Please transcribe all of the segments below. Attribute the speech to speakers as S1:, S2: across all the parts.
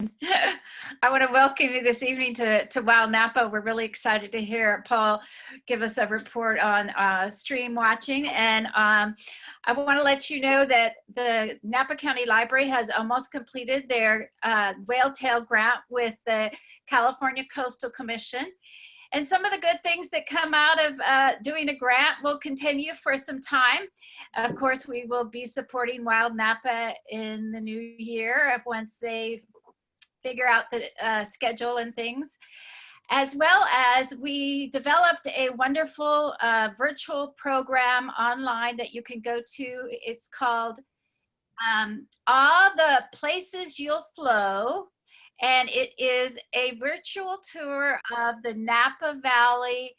S1: I want to welcome you this evening to Wild Napa. We're really excited to hear Paul give us a report on stream watching. And I want to let you know that the Napa County Library has almost completed their whale tail grant with the California Coastal Commission. And some of the good things that come out of doing a grant will continue for some time. Of course, we will be supporting Wild Napa in the new year once they figure out the schedule and things, as well as we developed a wonderful virtual program online that you can go to. It's called All the Places You'll Flow, and it is a virtual tour of the Napa Valley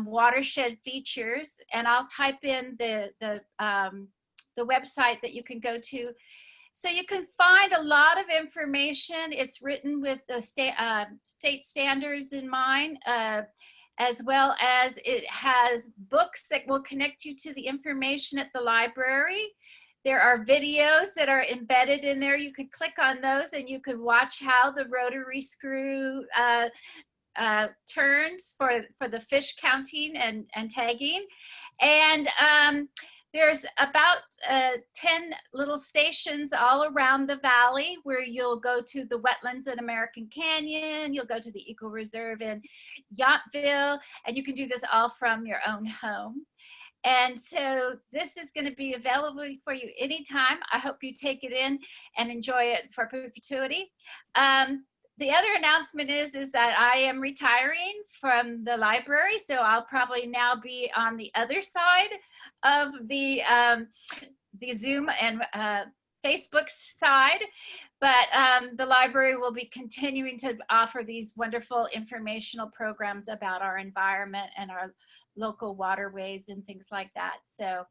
S1: watershed features. And I'll type in the website that you can go to. So you can find a lot of information. It's written with the state standards in mind, as well as it has books that will connect you to the information at the library. There are videos that are embedded in there. You can click on those and you can watch how the rotary screw turns for the fish counting and tagging. And there's about 10 little stations all around the valley where you'll go to the wetlands in American Canyon, you'll go to the Eco Reserve in Yountville, and you can do this all from your own home. And so this is going to be available for you anytime. I hope you take it in and enjoy it for perpetuity. The other announcement is that I am retiring from the library, so I'll probably now be on the other side of the Zoom and Facebook side, but the library will be continuing to offer these wonderful informational programs about our environment and our local waterways and things like that. So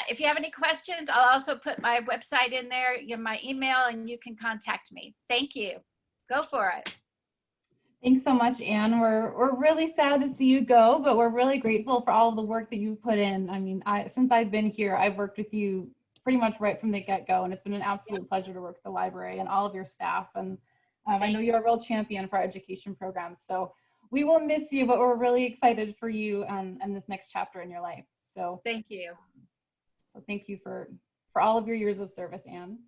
S1: if you have any questions, I'll also put my website in there, my email, and you can contact me. Thank you. Go for it.
S2: Thanks so much, Anne. We're really sad to see you go, but we're really grateful for all of the work that you've put in. I mean, since I've been here, I've worked with you pretty much right from the get-go, and it's been an absolute pleasure to work with the library and all of your staff. And I know you're a real champion for our education programs. So we will miss you, but we're really excited for you and this next chapter in your life. So
S1: thank you.
S2: So thank you for all of your years of service, Anne.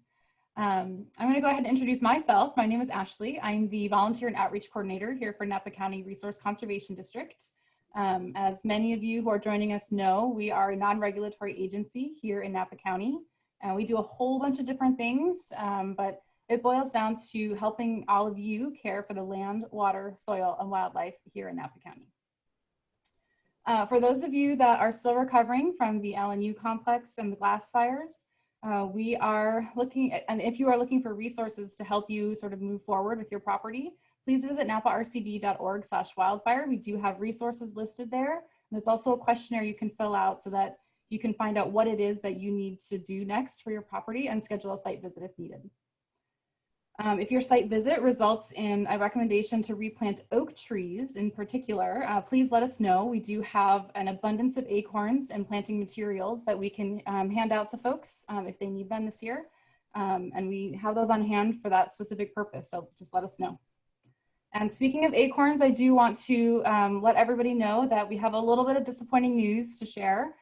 S2: I'm going to go ahead and introduce myself. My name is Ashley. I'm the Volunteer and Outreach Coordinator here for Napa County Resource Conservation District. As many of you who are joining us know, we are a non-regulatory agency here in Napa County. And we do a whole bunch of different things, but it boils down to helping all of you care for the land, water, soil, and wildlife here in Napa County. For those of you that are still recovering from the LNU complex and the glass fires, we are looking at, and if you are looking for resources to help you sort of move forward with your property, please visit naparcd.org/wildfire. We do have resources listed there. And there's also a questionnaire you can fill out so that you can find out what it is that you need to do next for your property and schedule a site visit if needed. If your site visit results in a recommendation to replant oak trees in particular, please let us know. We do have an abundance of acorns and planting materials that we can hand out to folks if they need them this year. And we have those on hand for that specific purpose, so just let us know. And speaking of acorns, I do want to let everybody know that we have a little bit of disappointing news to share.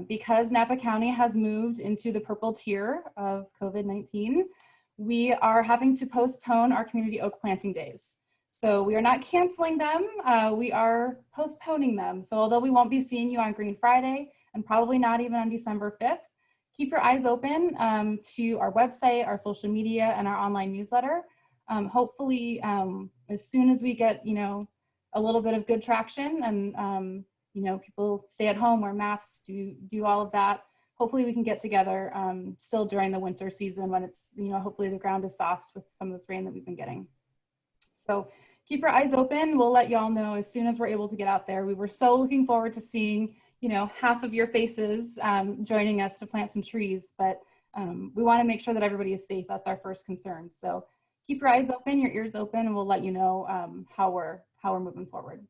S2: Because Napa County has moved into the purple tier of COVID-19, we are having to postpone our community oak planting days. So we are not canceling them, we are postponing them. So although we won't be seeing you on Green Friday and probably not even on December 5th, keep your eyes open to our website, our social media, and our online newsletter. Hopefully, as soon as we get, a little bit of good traction and people stay at home, wear masks, do all of that. Hopefully we can get together still during the winter season when it's, hopefully the ground is soft with some of this rain that we've been getting. So keep your eyes open. We'll let y'all know as soon as we're able to get out there. We were so looking forward to seeing, half of your faces joining us to plant some trees, but we want to make sure that everybody is safe. That's our first concern. So keep your eyes open, your ears open, and we'll let you know how we're moving forward.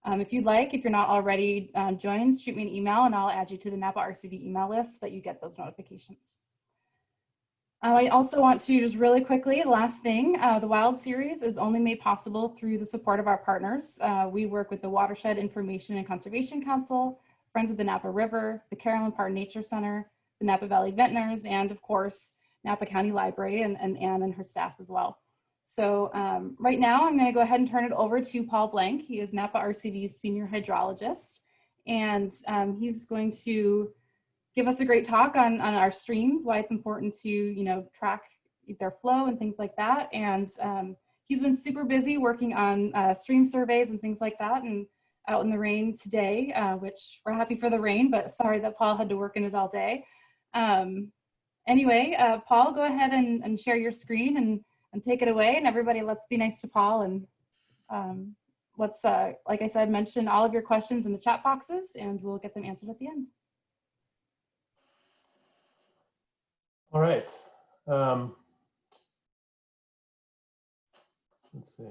S2: If you'd like, if you're not already joined, shoot me an email and I'll add you to the Napa RCD email list so that you get those notifications. I also want to just really quickly, last thing, the Wild Series is only made possible through the support of our partners. We work with the Watershed Information and Conservation Council, Friends of the Napa River, the Carolyn Parr Nature Center, the Napa Valley Vintners, and of course, Napa County Library and Anne and her staff as well. So right now I'm going to go ahead and turn it over to Paul Blank. He is Napa RCD's senior hydrologist, and he's going to give us a great talk on our streams, why it's important to, track their flow and things like that. And he's been super busy working on stream surveys and things like that, and out in the rain today, which we're happy for the rain, but sorry that Paul had to work in it all day. Anyway, Paul, go ahead and share your screen and take it away. And everybody, let's be nice to Paul. And let's, like I said, mention all of your questions in the chat boxes, and we'll get them answered at the end.
S3: All right. Let's see.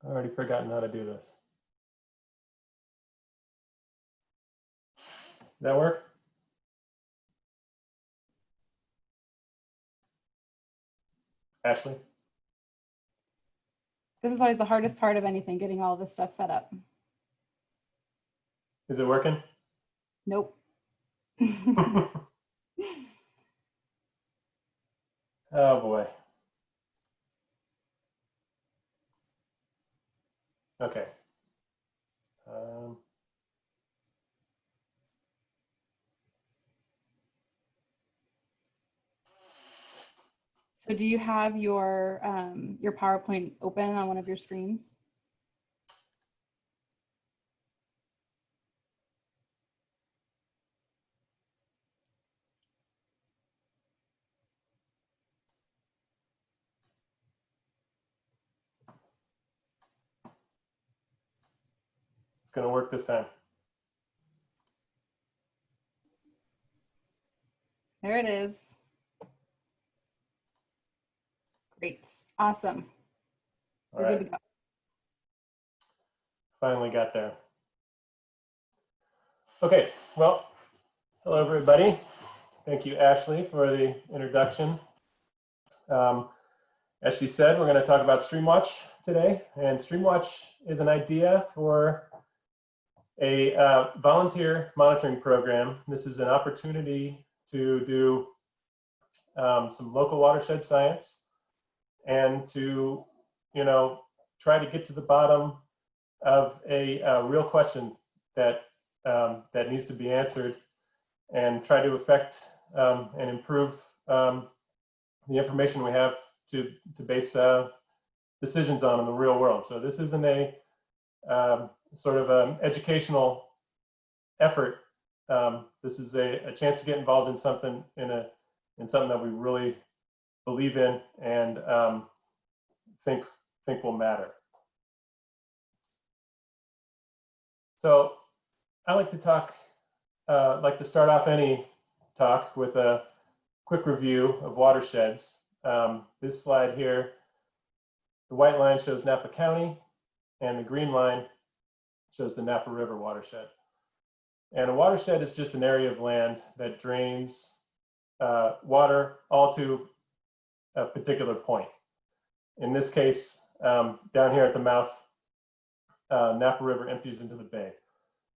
S3: I already forgotten how to do this. Does that work? Ashley?
S2: This is always the hardest part of anything, getting all this stuff set up.
S3: Is it working?
S2: Nope.
S3: Oh boy. Okay.
S2: So do you have your PowerPoint open on one of your screens?
S3: It's going to work this time.
S2: There it is. Great. Awesome.
S3: All
S2: We're
S3: right.
S2: good to go.
S3: Finally got there. Okay, well, hello everybody. Thank you, Ashley, for the introduction. As she said, we're going to talk about Streamwatch today, and Streamwatch is an idea for a volunteer monitoring program. This is an opportunity to do some local watershed science and to, try to get to the bottom of a real question that that needs to be answered, and try to affect and improve the information we have to base decisions on in the real world. So this isn't a sort of an educational effort. This is a chance to get involved in something in something that we really believe in and think will matter. So I like to talk, like to start off any talk with a quick review of watersheds. This slide here, the white line shows Napa County, and the green line shows the Napa River watershed. And a watershed is just an area of land that drains water all to a particular point. In this case, down here at the mouth, Napa River empties into the bay.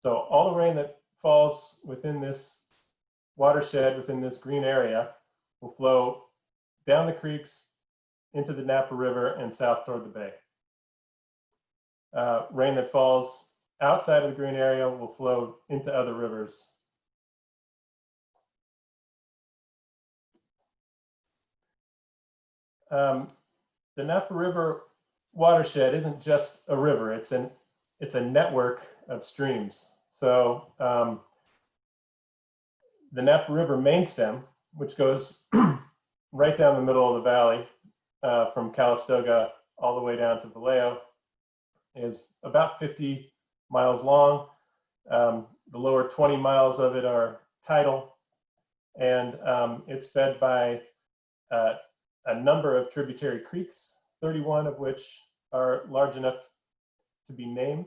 S3: So all the rain that falls within this watershed, within this green area, will flow down the creeks into the Napa River and south toward the bay. Rain that falls outside of the green area will flow into other rivers. The Napa River watershed isn't just a river, it's a network of streams. So the Napa River main stem, which goes right down the middle of the valley from Calistoga all the way down to Vallejo, is about 50 miles long. The lower 20 miles of it are tidal, and it's fed by a number of tributary creeks, 31 of which are large enough to be named.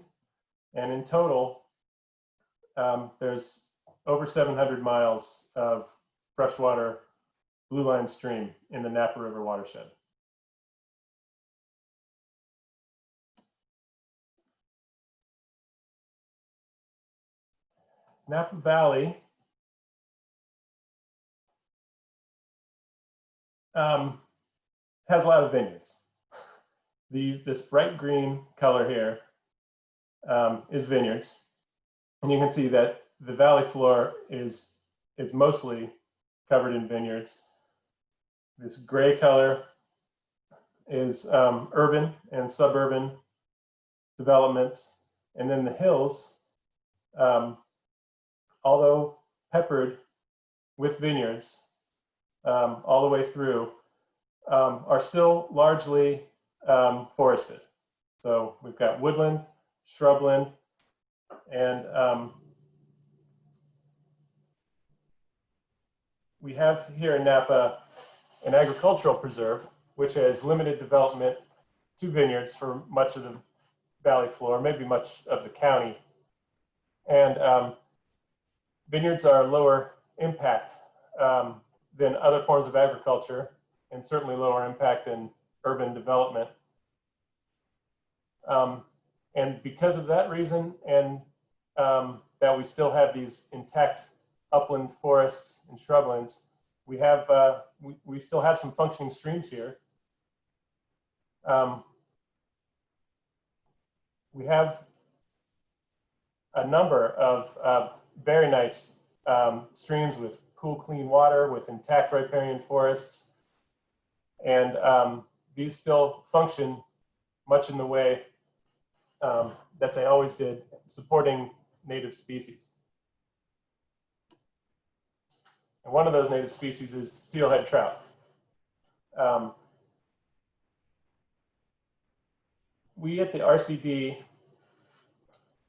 S3: And in total, there's over 700 miles of freshwater Blue Line Stream in the Napa River watershed. Napa Valley has a lot of vineyards. This bright green color here is vineyards. And you can see that the valley floor is mostly covered in vineyards. This gray color is urban and suburban developments. And then the hills, although peppered with vineyards all the way through, are still largely forested. So we've got woodland, shrubland, and we have here in Napa an agricultural preserve, which has limited development to vineyards for much of the valley floor, maybe much of the county. And vineyards are lower impact than other forms of agriculture, and certainly lower impact than urban development. And because of that reason, and that we still have these intact upland forests and shrublands, we have we still have some functioning streams here. We have a number of very nice streams with cool, clean water, with intact riparian forests. And these still function much in the way that they always did, supporting native species. And one of those native species is steelhead trout. We at the RCD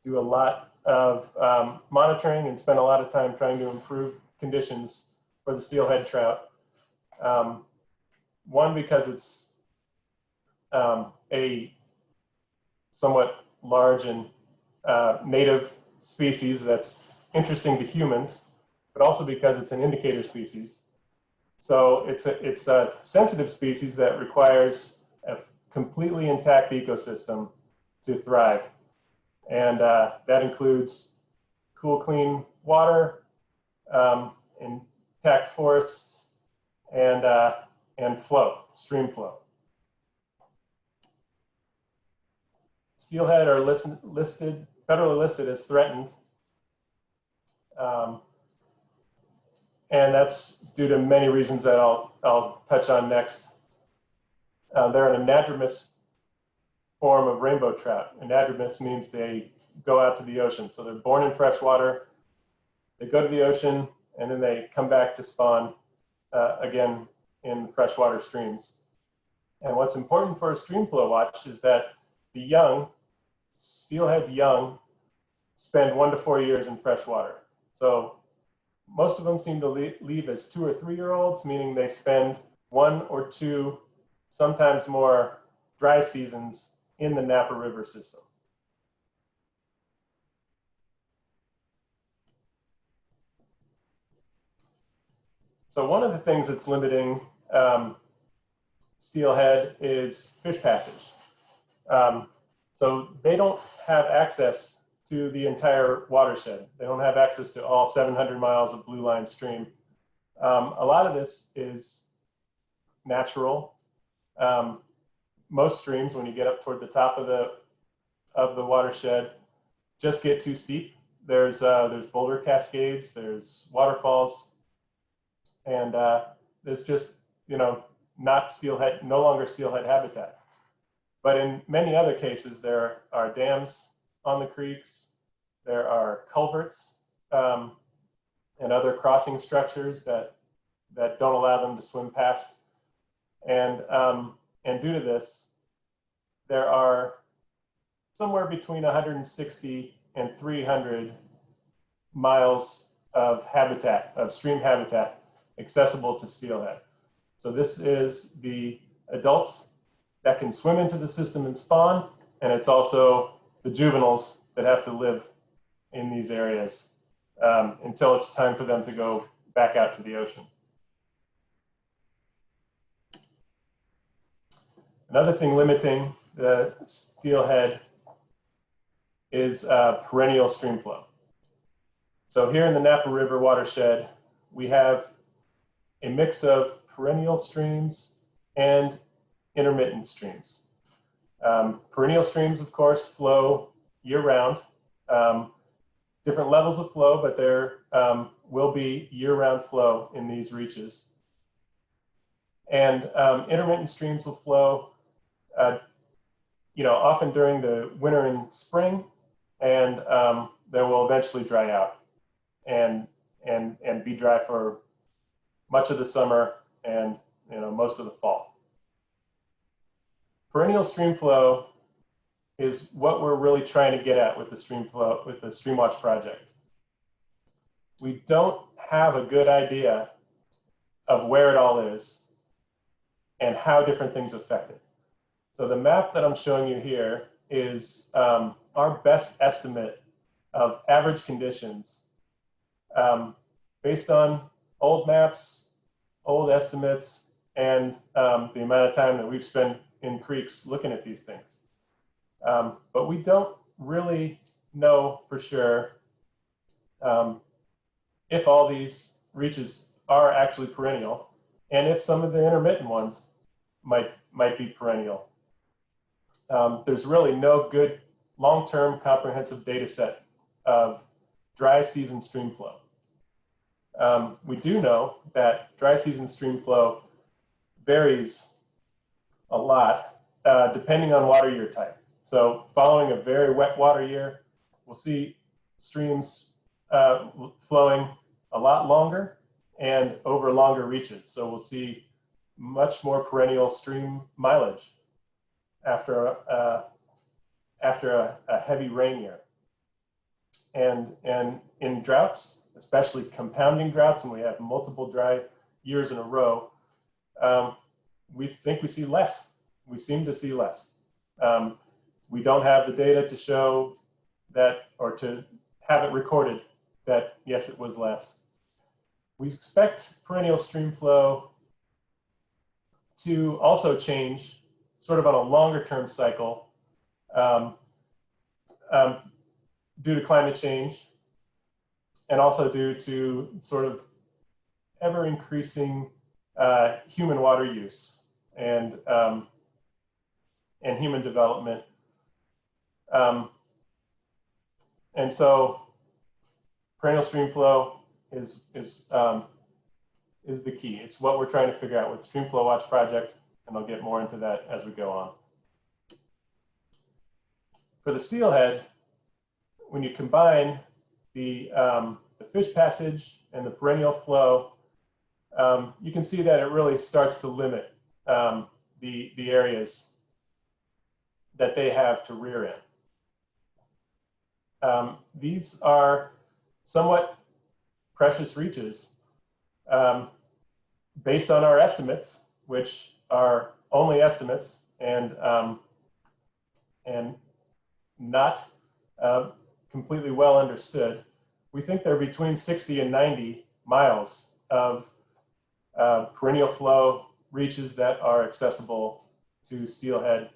S3: do a lot of monitoring and spend a lot of time trying to improve conditions for the steelhead trout. One, because it's a somewhat large and native species that's interesting to humans, but also because it's an indicator species. So it's a sensitive species that requires a completely intact ecosystem to thrive. And that includes cool, clean water, intact forests, and flow, stream flow. Steelhead are federally listed as threatened. And that's due to many reasons that I'll touch on next. They're an anadromous form of rainbow trout. Anadromous means they go out to the ocean. So they're born in fresh water, they go to the ocean, and then they come back to spawn again in freshwater streams. And what's important for a stream flow watch is that the young, steelhead's young, spend 1 to 4 years in fresh water. So most of them seem to leave as 2 or 3 year olds, meaning they spend 1 or 2, sometimes more, dry seasons in the Napa River system. So one of the things that's limiting steelhead is fish passage. So they don't have access to the entire watershed. They don't have access to all 700 miles of Blue Line Stream. A lot of this is natural. Most streams, when you get up toward the top of the watershed, just get too steep. There's boulder cascades, there's waterfalls, and there's just, not steelhead, no longer steelhead habitat. But in many other cases, there are dams on the creeks, there are culverts and other crossing structures that don't allow them to swim past. And due to this, there are somewhere between 160 and 300 miles of habitat, of stream habitat, accessible to steelhead. So this is the adults that can swim into the system and spawn, and it's also the juveniles that have to live in these areas until it's time for them to go back out to the ocean. Another thing limiting the steelhead is perennial streamflow. So here in the Napa River watershed, we have a mix of perennial streams and intermittent streams. Perennial streams, of course, flow year-round. Different levels of flow, but there will be year-round flow in these reaches. And intermittent streams will flow, often during the winter and spring, and they will eventually dry out and be dry for much of the summer and most of the fall. Perennial streamflow is what we're really trying to get at with the Streamwatch project. We don't have a good idea of where it all is and how different things affect it. So the map that I'm showing you here is our best estimate of average conditions based on old maps, old estimates, and the amount of time that we've spent in creeks looking at these things. But we don't really know for sure if all these reaches are actually perennial, and if some of the intermittent ones might be perennial. There's really no good long-term comprehensive data set of dry season streamflow. We do know that dry season streamflow varies a lot depending on water year type. So following a very wet water year, we'll see streams flowing a lot longer and over longer reaches. So we'll see much more perennial stream mileage after a heavy rain year. And in droughts, especially compounding droughts, when we have multiple dry years in a row, we think we see less. We seem to see less. We don't have the data to show that, or to have it recorded that, yes, it was less. We expect perennial streamflow to also change sort of on a longer term cycle due to climate change, and also due to sort of ever increasing human water use and human development. And so perennial streamflow is the key. It's what we're trying to figure out with Streamflow Watch project, and I'll get more into that as we go on. For the steelhead, when you combine the fish passage and the perennial flow, you can see that it really starts to limit the areas that they have to rear in. These are somewhat precious reaches based on our estimates, which are only estimates and not completely well understood. We think there are between 60 and 90 miles of perennial flow reaches that are accessible to steelhead.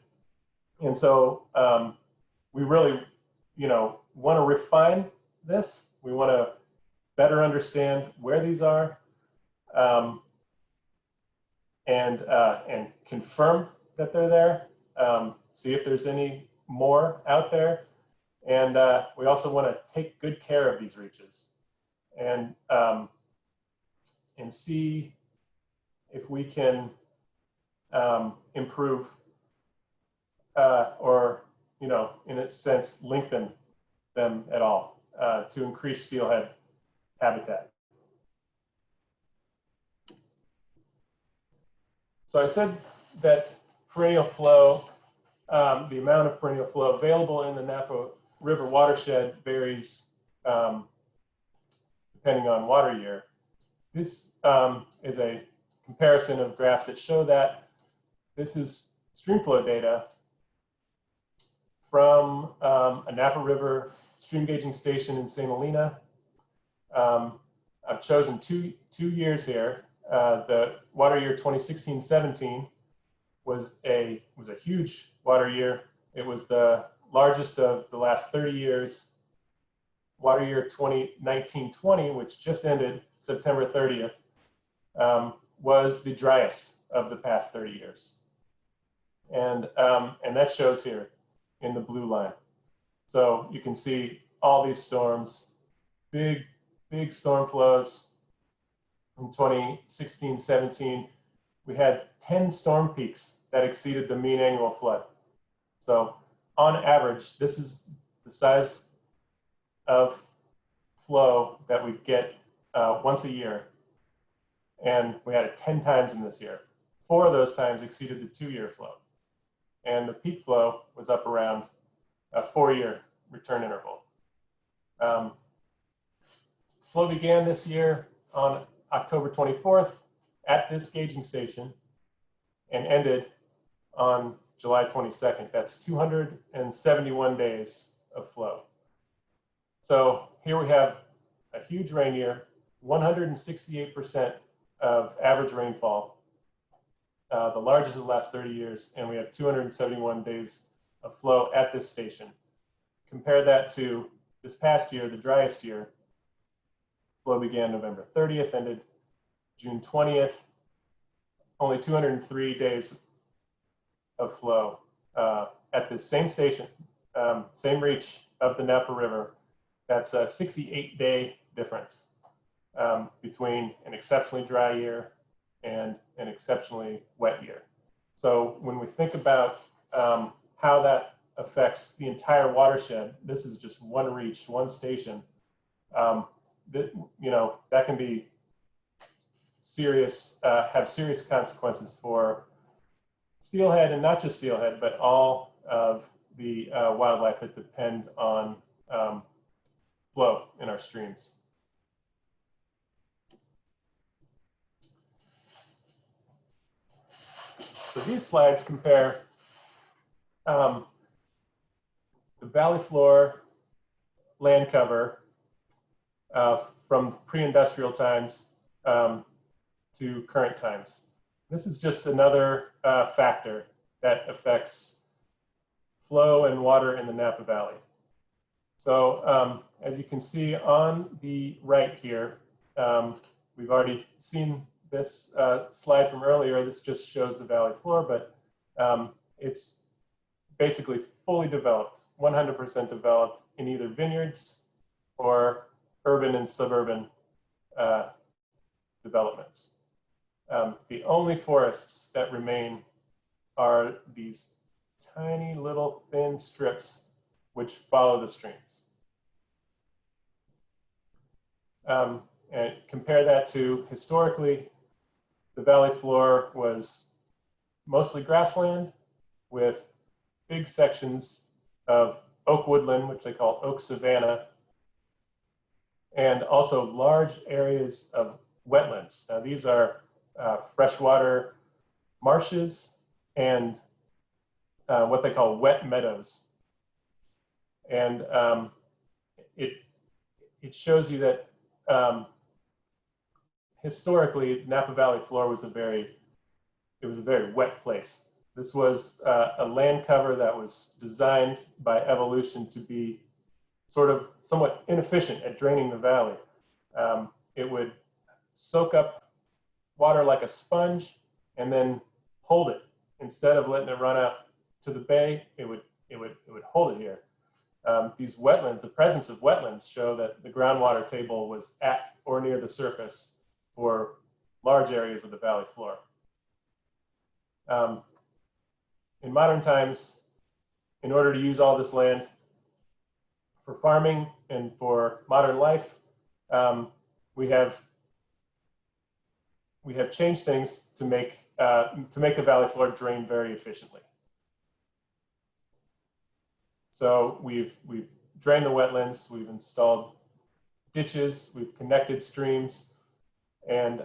S3: And so we really, want to refine this. We want to better understand where these are and confirm that they're there. See if there's any more out there. And we also want to take good care of these reaches and see if we can improve or, in its sense, lengthen them at all to increase steelhead habitat. So I said that perennial flow, the amount of perennial flow available in the Napa River watershed varies depending on water year. This is a comparison of graphs that show that. This is streamflow data from a Napa River stream gauging station in St. Helena. I've chosen two years here, the water year 2016-17, was a huge water year. It was the largest of the last 30 years. Water year 2019-20, which just ended September 30th, was the driest of the past 30 years. And that shows here in the blue line. So you can see all these storms, big storm flows. In 2016-17, we had 10 storm peaks that exceeded the mean annual flood. So on average, this is the size of flow that we get once a year. And we had it 10 times in this year. 4 of those times exceeded the 2-year flow. And the peak flow was up around a 4-year return interval. Flow began this year on October 24th at this gauging station and ended on July 22nd. That's 271 days of flow. So here we have a huge rain year, 168% of average rainfall, the largest of the last 30 years, and we have 271 days of flow at this station. Compare that to this past year, the driest year. Flow began November 30th, ended June 20th, only 203 days of flow at this same station, same reach of the Napa River. That's a 68-day difference between an exceptionally dry year and an exceptionally wet year. So when we think about how that affects the entire watershed, this is just one reach, one station. That can be serious, have serious consequences for steelhead, and not just steelhead, but all of the wildlife that depend on flow in our streams. So these slides compare the valley floor land cover from pre-industrial times to current times. This is just another factor that affects flow and water in the Napa Valley. So as you can see on the right here, we've already seen this slide from earlier. This just shows the valley floor, but it's basically fully developed, 100% developed in either vineyards or urban and suburban developments. The only forests that remain are these tiny little thin strips which follow the streams. And compare that to historically, the valley floor was mostly grassland with big sections of oak woodland, which they call oak savanna, and also large areas of wetlands. Now these are freshwater marshes and what they call wet meadows. And it shows you that historically, Napa Valley floor was a very wet place. This was a land cover that was designed by evolution to be sort of somewhat inefficient at draining the valley. It would soak up water like a sponge and then hold it. Instead of letting it run out to the bay, it would hold it here. These wetlands, the presence of wetlands, show that the groundwater table was at or near the surface for large areas of the valley floor. In modern times, in order to use all this land for farming and for modern life, we have changed things to make the valley floor drain very efficiently. So we've drained the wetlands, we've installed ditches, we've connected streams, and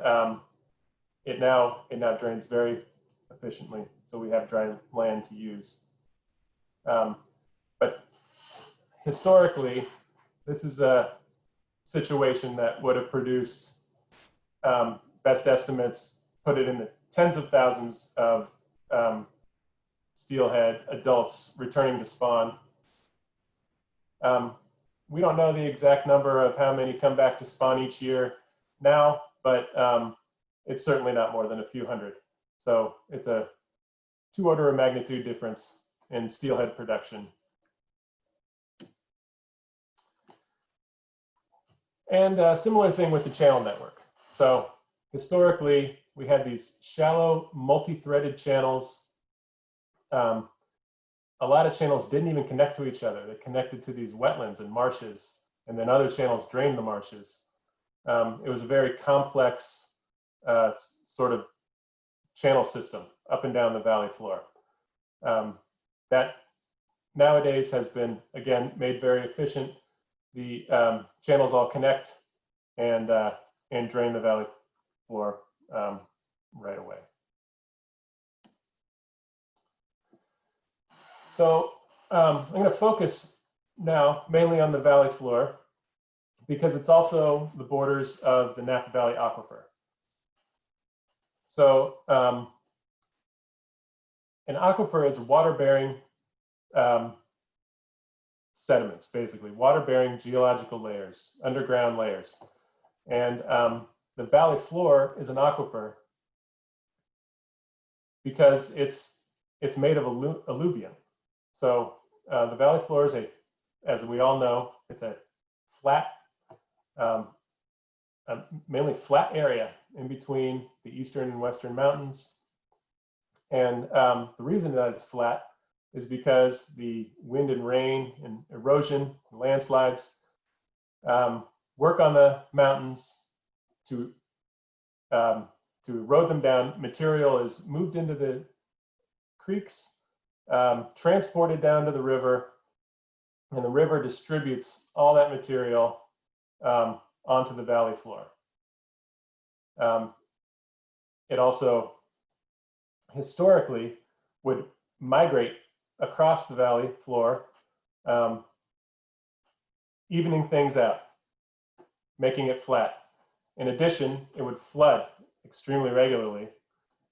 S3: it now drains very efficiently. So we have dry land to use. But historically, this is a situation that would have produced, best estimates put it in the tens of thousands of steelhead adults returning to spawn. We don't know the exact number of how many come back to spawn each year now, but it's certainly not more than a few hundred. So it's a 2 order of magnitude difference in steelhead production. And a similar thing with the channel network. So historically, we had these shallow, multi-threaded channels. A lot of channels didn't even connect to each other. They connected to these wetlands and marshes, and then other channels drained the marshes. It was a very complex sort of channel system up and down the valley floor. That nowadays has been, again, made very efficient. The channels all connect and drain the valley floor right away. So I'm going to focus now mainly on the valley floor because it's also the borders of the Napa Valley Aquifer. So an aquifer is water-bearing sediments, basically, water-bearing geological layers, underground layers. And the valley floor is an aquifer because it's made of alluvium. So the valley floor is as we all know, it's a flat, mainly flat area in between the eastern and western mountains. And the reason that it's flat is because the wind and rain and erosion, and landslides work on the mountains to erode them down. Material is moved into the creeks, transported down to the river, and the river distributes all that material onto the valley floor. It also historically would migrate across the valley floor, evening things out, making it flat. In addition, it would flood extremely regularly,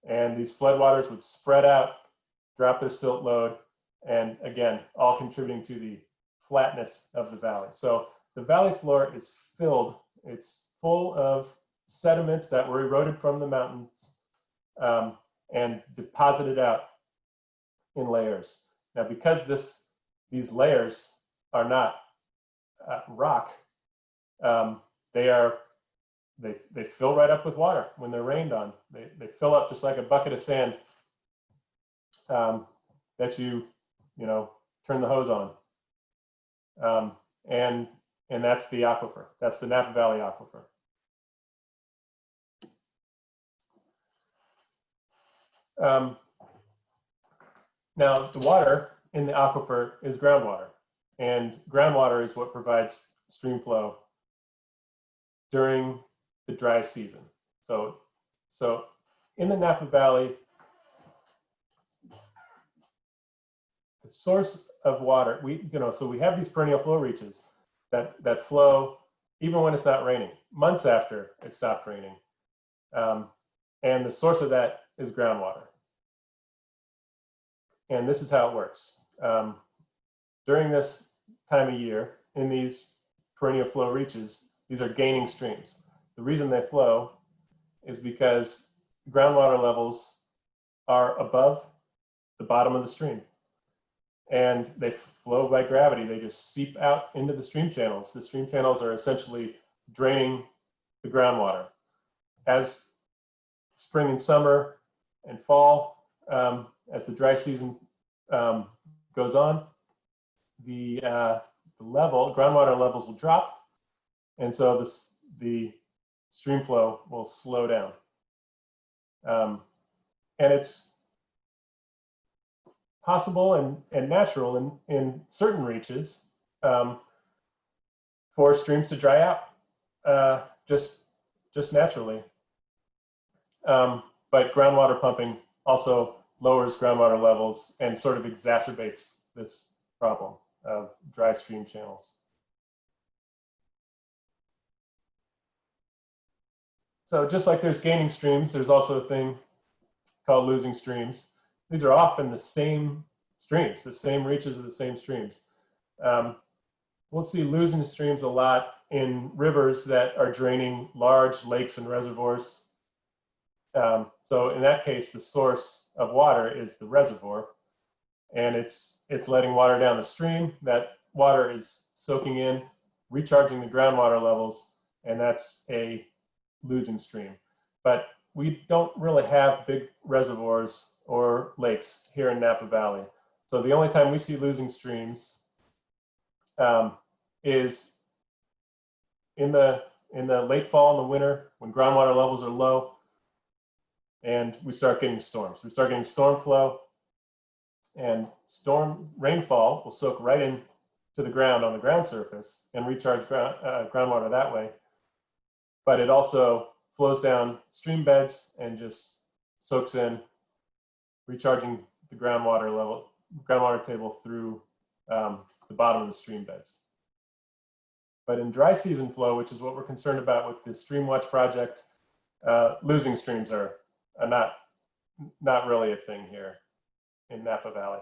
S3: and these floodwaters would spread out, drop their silt load, and again, all contributing to the flatness of the valley. So the valley floor is filled, it's full of sediments that were eroded from the mountains and deposited out in layers. Now, because these layers are not rock, they fill right up with water when they're rained on. They fill up just like a bucket of sand that you turn the hose on. And that's the aquifer. That's the Napa Valley Aquifer. Now, the water in the aquifer is groundwater, and groundwater is what provides stream flow during the dry season. So in the Napa Valley, the source of water, so we have these perennial flow reaches that flow even when it's not raining, months after it stopped raining. And the source of that is groundwater. And this is how it works. During this time of year, in these perennial flow reaches, these are gaining streams. The reason they flow is because groundwater levels are above the bottom of the stream. And they flow by gravity. They just seep out into the stream channels. The stream channels are essentially draining the groundwater. As spring and summer and fall, as the dry season goes on, the groundwater levels will drop, and so the stream flow will slow down. And it's possible and natural in certain reaches for streams to dry out just naturally. But groundwater pumping also lowers groundwater levels and sort of exacerbates this problem of dry stream channels. So just like there's gaining streams, there's also a thing called losing streams. these are often the same streams, the same reaches of the same streams. We'll see losing streams a lot in rivers that are draining large lakes and reservoirs. So in that case, the source of water is the reservoir, and it's letting water down the stream. That water is soaking in, recharging the groundwater levels, and that's a losing stream. But we don't really have big reservoirs or lakes here in Napa Valley. So the only time we see losing streams is in the late fall and the winter when groundwater levels are low, and we start getting storms. We start getting storm flow, and storm rainfall will soak right in to the ground on the ground surface and recharge groundwater that way. But it also flows down stream beds and just soaks in, recharging the groundwater table through the bottom of the stream beds. But in dry season flow, which is what we're concerned about with the Stream Watch project, losing streams are not really a thing here in Napa Valley.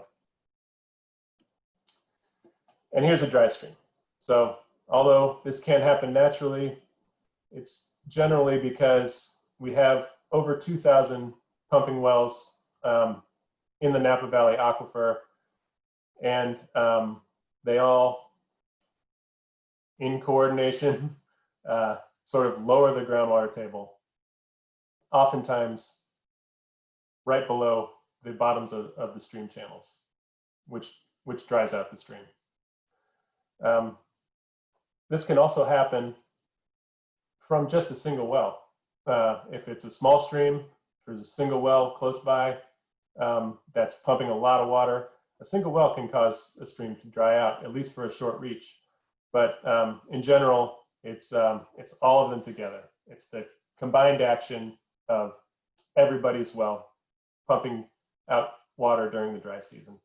S3: And here's a dry stream. So although this can't happen naturally, it's generally because we have over 2,000 pumping wells in the Napa Valley Aquifer, and they all, in coordination, sort of lower the groundwater table, oftentimes right below the bottoms of the stream channels, which dries out the stream. This can also happen from just a single well. If it's a small stream, if there's a single well close by that's pumping a lot of water, a single well can cause a stream to dry out, at least for a short reach. But in general, it's all of them together. It's the combined action of everybody's well pumping out water during the dry season.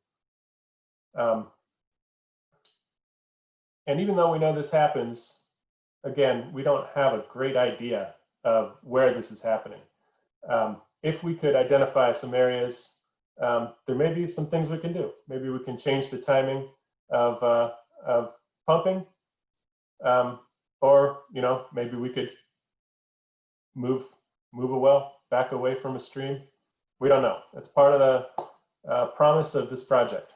S3: And even though we know this happens, again, we don't have a great idea of where this is happening. If we could identify some areas, there may be some things we can do. Maybe we can change the timing of pumping, or maybe we could move a well back away from a stream. We don't know. That's part of the promise of this project.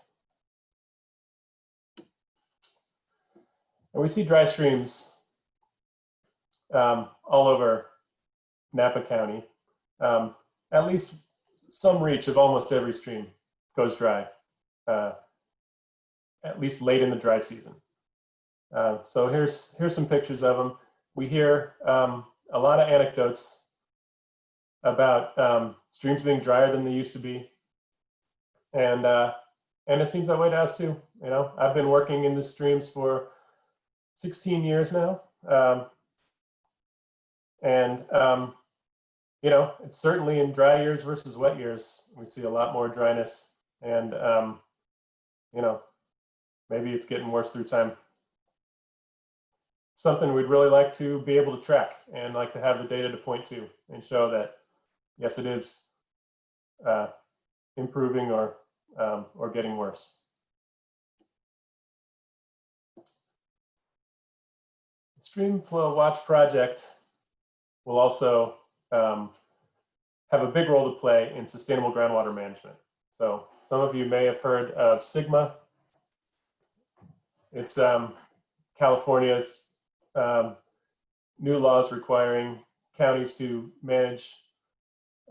S3: And we see dry streams all over Napa County. At least some reach of almost every stream goes dry, at least late in the dry season. So here's some pictures of them. We hear a lot of anecdotes about streams being drier than they used to be, and it seems that way to us too. I've been working in the streams for 16 years now, and it's certainly in dry years versus wet years, we see a lot more dryness, and maybe it's getting worse through time. Something we'd really like to be able to track and like to have the data to point to and show that yes, it is improving or getting worse. The Streamflow Watch project will also have a big role to play in sustainable groundwater management. So some of you may have heard of SGMA. It's California's new laws requiring counties to manage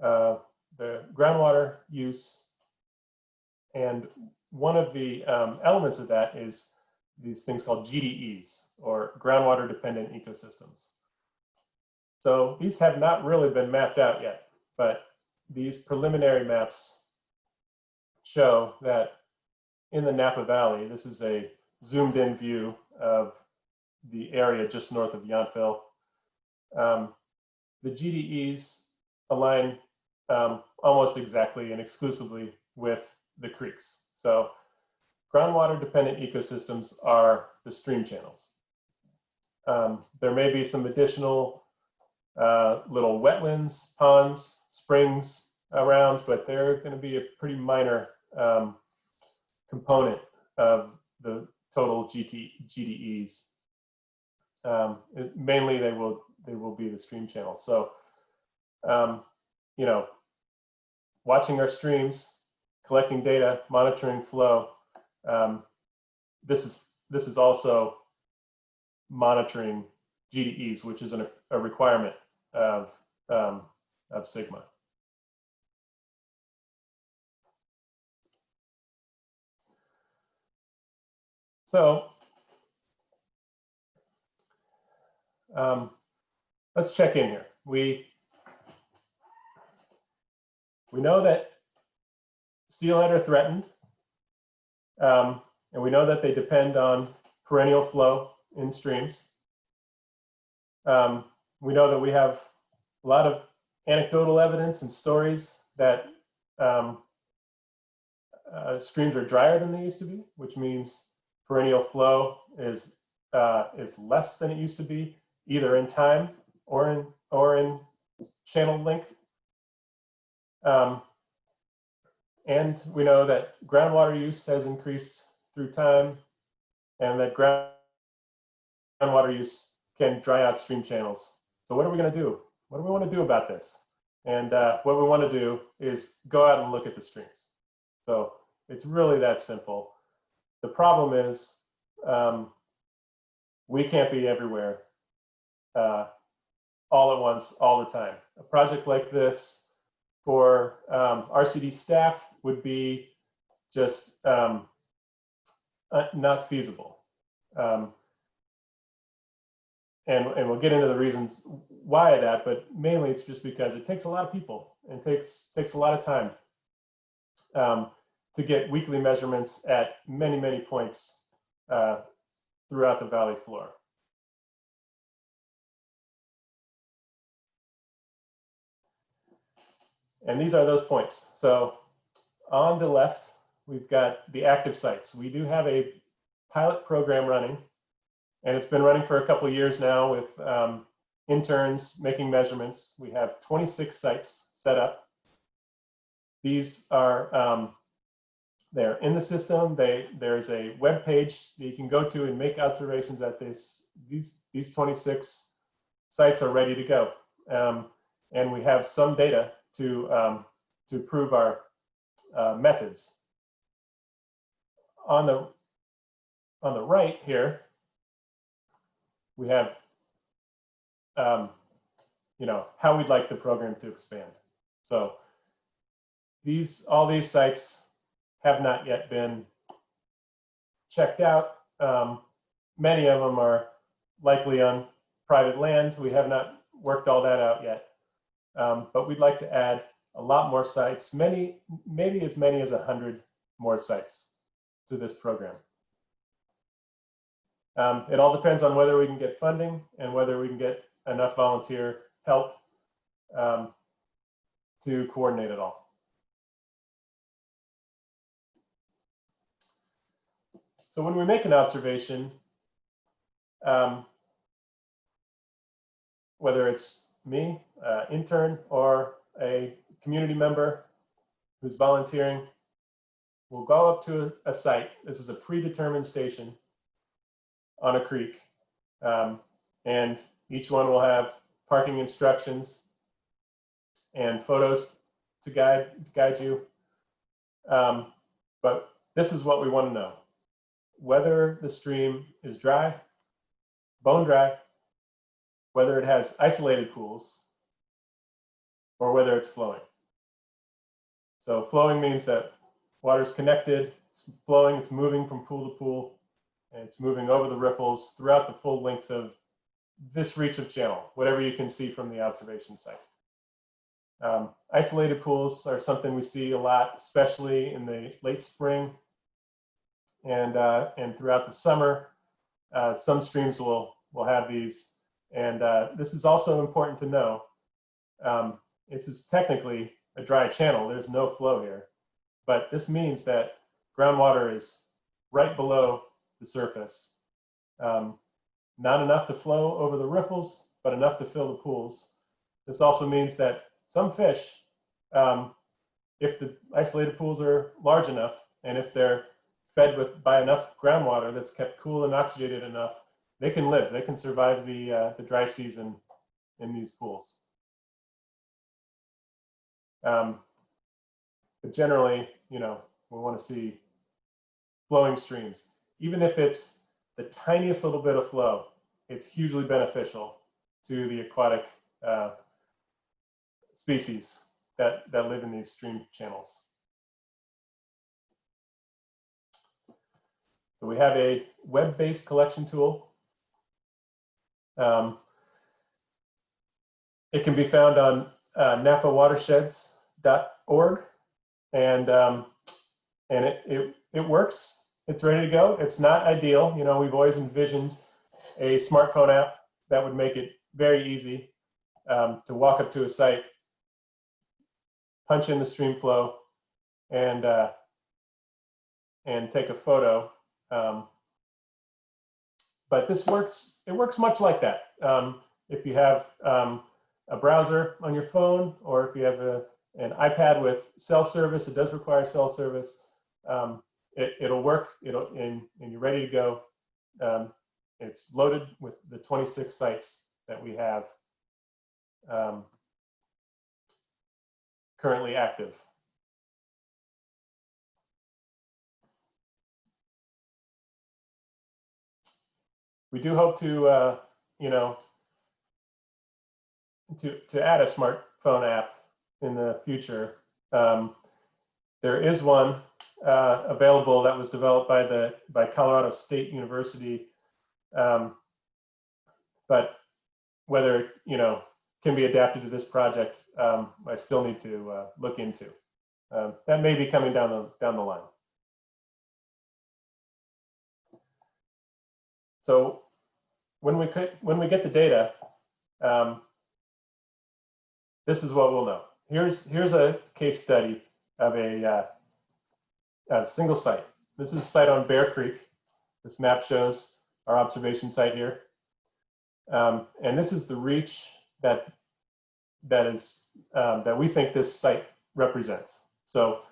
S3: the groundwater use. And one of the elements of that is these things called GDEs, or groundwater dependent ecosystems. So these have not really been mapped out yet, but these preliminary maps show that in the Napa Valley, this is a zoomed in view of the area just north of Yountville. The GDEs align almost exactly and exclusively with the creeks. So groundwater dependent ecosystems are the stream channels. There may be some additional little wetlands, ponds, springs, around, but they're going to be a pretty minor component of the total GDEs. Mainly, they will be the stream channels. So, you know, watching our streams, collecting data, monitoring flow. This is also monitoring GDEs, which is a requirement of Sigma. So let's check in here. We know that steelhead are threatened, and we know that they depend on perennial flow in streams. We know that we have a lot of anecdotal evidence and stories that streams are drier than they used to be, which means perennial flow is less than it used to be, either in time or in channel length. And we know that groundwater use has increased through time, and that groundwater use can dry out stream channels. So what are we going to do? What do we want to do about this? And what we want to do is go out and look at the streams. So it's really that simple. The problem is we can't be everywhere all at once, all the time. A project like this for RCD staff would be just not feasible. And we'll get into the reasons why that, but mainly it's just because it takes a lot of people and takes a lot of time to get weekly measurements at many, many points throughout the valley floor. And these are those points. So on the left, we've got the active sites. We do have a pilot program running, and it's been running for a couple of years now with interns making measurements. We have 26 sites set up. These are, they're in the system. There's a web page that you can go to and make observations at these 26 sites are ready to go. And we have some data to prove our methods. On the right here, we have you know, how we'd like the program to expand. So all these sites have not yet been checked out. Many of them are likely on private land. We have not worked all that out yet. But we'd like to add a lot more sites, maybe as many as 100 more sites to this program. It all depends on whether we can get funding and whether we can get enough volunteer help to coordinate it all. So when we make an observation, whether it's me, intern, or a community member who's volunteering, we'll go up to a site. This is a predetermined station on a creek, and each one will have parking instructions and photos to guide you. But this is what we want to know: whether the stream is dry, bone dry, whether it has isolated pools, or whether it's flowing. So flowing means that water's connected, it's flowing, it's moving from pool to pool, and it's moving over the riffles throughout the full length of this reach of channel, whatever you can see from the observation site. Isolated pools are something we see a lot, especially in the late spring and throughout the summer. Some streams will have these. And this is also important to know. This is technically a dry channel. There's no flow here. But this means that groundwater is right below the surface. Not enough to flow over the riffles, but enough to fill the pools. This also means that some fish if the isolated pools are large enough, and if they're fed by enough groundwater that's kept cool and oxygenated enough, they can live. They can survive the dry season in these pools. But generally, we want to see flowing streams. Even if it's the tiniest little bit of flow, it's hugely beneficial to the aquatic species that live in these stream channels. So we have a web-based collection tool. It can be found on napawatersheds.org, and it works. It's ready to go. It's not ideal. We've always envisioned a smartphone app that would make it very easy to walk up to a site, punch in the stream flow, and take a photo. But this works. It works much like that. If you have a browser on your phone, or if you have an iPad with cell service, it does require cell service. It'll work. And you're ready to go. It's loaded with the 26 sites that we have currently active. We do hope to add a smartphone app in the future. There is one available that was developed by Colorado State University, but whether it can be adapted to this project, I still need to look into. That may be coming down the line. So when we get the data, this is what we'll know. Here's a case study of a single site. This is a site on Bear Creek. This map shows our observation site here, and this is the reach that we think this site represents. So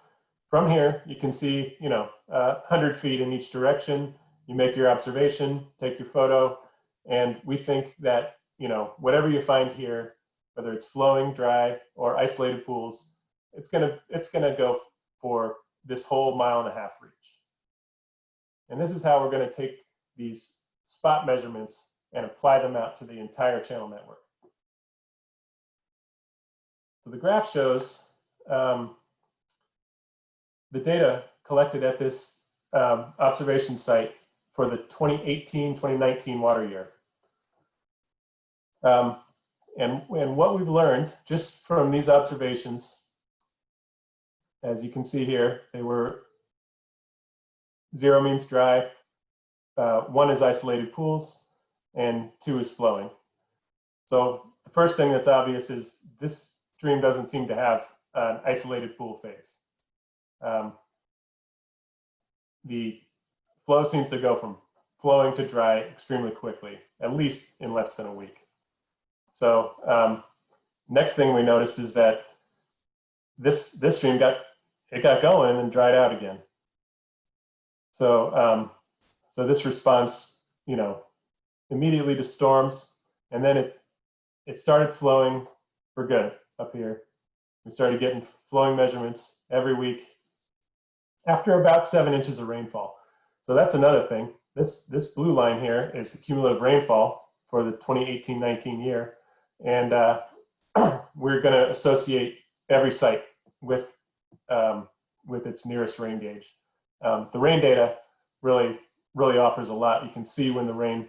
S3: from here, you can see 100 feet in each direction. You make your observation, take your photo, and we think that whatever you find here, whether it's flowing, dry, or isolated pools, it's gonna go for this whole 1.5 mile reach. And this is how we're going to take these spot measurements and apply them out to the entire channel network. So the graph shows the data collected at this observation site for the 2018-2019 water year. And what we've learned just from these observations, as you can see here, they were 0 means dry, 1 is isolated pools, and 2 is flowing. So the first thing that's obvious is this stream doesn't seem to have an isolated pool phase. The flow seems to go from flowing to dry extremely quickly, at least in less than a week. So next thing we noticed is that this stream got going and dried out again. So so this responds, immediately to storms, and then it started flowing for good up here. We started getting flowing measurements every week after about 7 inches of rainfall. So that's another thing. This blue line here is the cumulative rainfall for the 2018-19 year, and we're going to associate every site with its nearest rain gauge. The rain data really offers a lot. You can see when the rain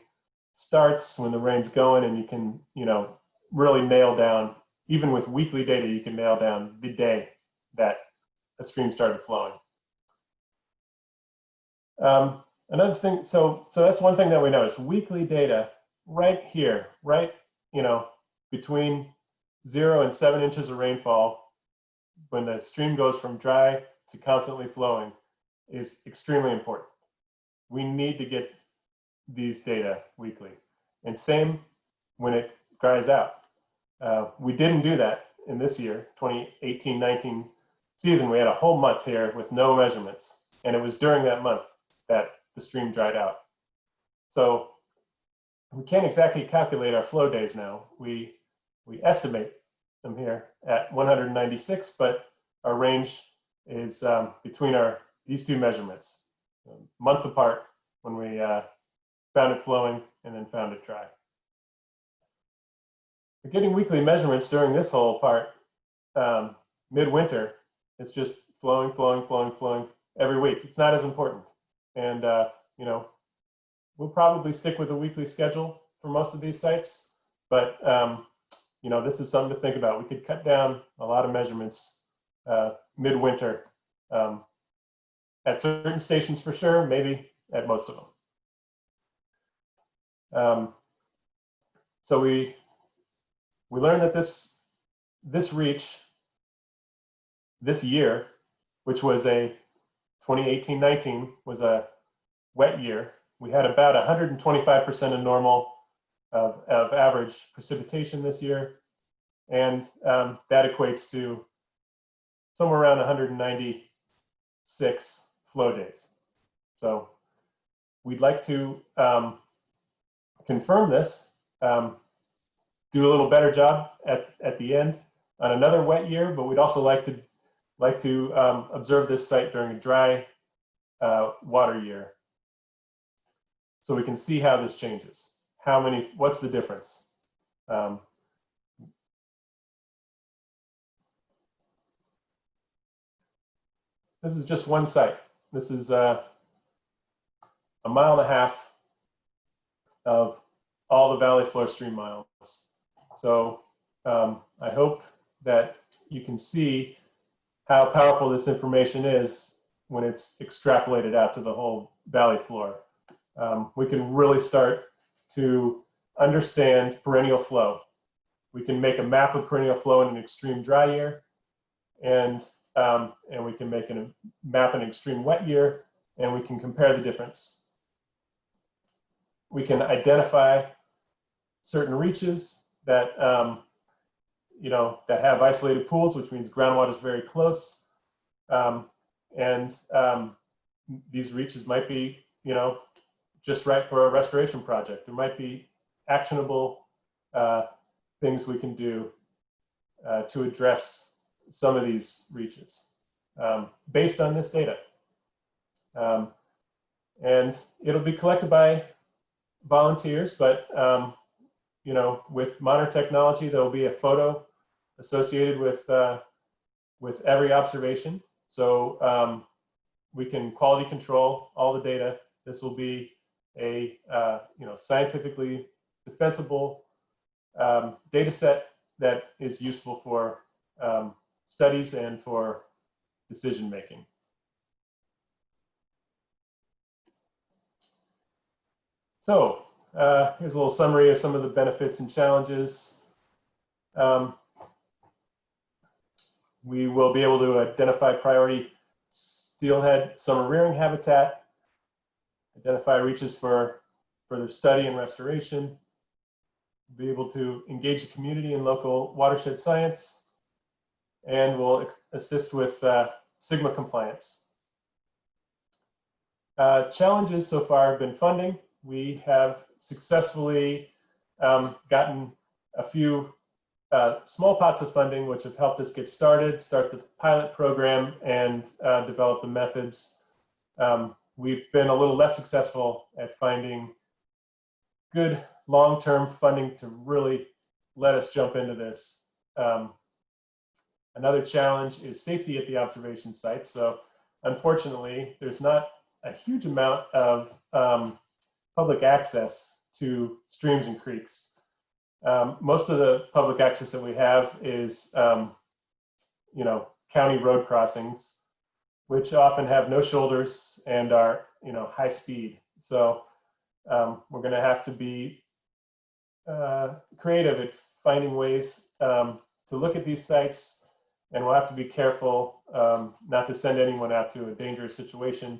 S3: starts, when the rain's going, and you can really nail down, even with weekly data, you can nail down the day that a stream started flowing. Another thing, so that's one thing that we noticed. Weekly data right here, right, between 0 and 7 inches of rainfall, when the stream goes from dry to constantly flowing, is extremely important. We need to get these data weekly. And same when it dries out. We didn't do that in this year, 2018-19 season, we had a whole month here with no measurements. And it was during that month that the stream dried out. So we can't exactly calculate our flow days now. We estimate them here at 196, but our range is between these two measurements, a month apart when we found it flowing and then found it dry. We're getting weekly measurements during this whole part. Midwinter, it's just flowing, flowing, flowing, flowing every week. It's not as important. And, you know, we'll probably stick with a weekly schedule for most of these sites, but, you know, this is something to think about. We could cut down a lot of measurements midwinter at certain stations for sure, maybe at most of them. So we learned that this reach this year, which was a 2018-19, was a wet year. We had about 125% of normal of average precipitation this year, and that equates to somewhere around 196 flow days. So we'd like to confirm this, do a little better job at the end on another wet year, but we'd also like to observe this site during a dry water year, so we can see how this changes. What's the difference? This is just one site. This is a mile and a half of all the valley floor stream miles. So I hope that you can see how powerful this information is when it's extrapolated out to the whole valley floor. We can really start to understand perennial flow. We can make a map of perennial flow in an extreme dry year, and we can make a map in an extreme wet year, and we can compare the difference. We can identify certain reaches that you know, that have isolated pools, which means groundwater is very close, and these reaches might be, you know, just right for a restoration project. There might be actionable things we can do to address some of these reaches based on this data. And it'll be collected by volunteers, but you know, with modern technology, there will be a photo associated with every observation. So we can quality control all the data. This will be a you know, scientifically defensible data set that is useful for studies and for decision making. So here's a little summary of some of the benefits and challenges. We will be able to identify priority steelhead summer rearing habitat, identify reaches for further study and restoration, be able to engage the community in local watershed science, and will assist with SGMA compliance. Challenges so far have been funding. We have successfully gotten a few small pots of funding, which have helped us get started, start the pilot program, and develop the methods. We've been a little less successful at finding good long-term funding to really let us jump into this. Another challenge is safety at the observation sites. So unfortunately, there's not a huge amount of public access to streams and creeks. Most of the public access that we have is, you know, county road crossings, which often have no shoulders and are, you know, high speed. So we're going to have to be creative at finding ways to look at these sites, and we'll have to be careful not to send anyone out to a dangerous situation.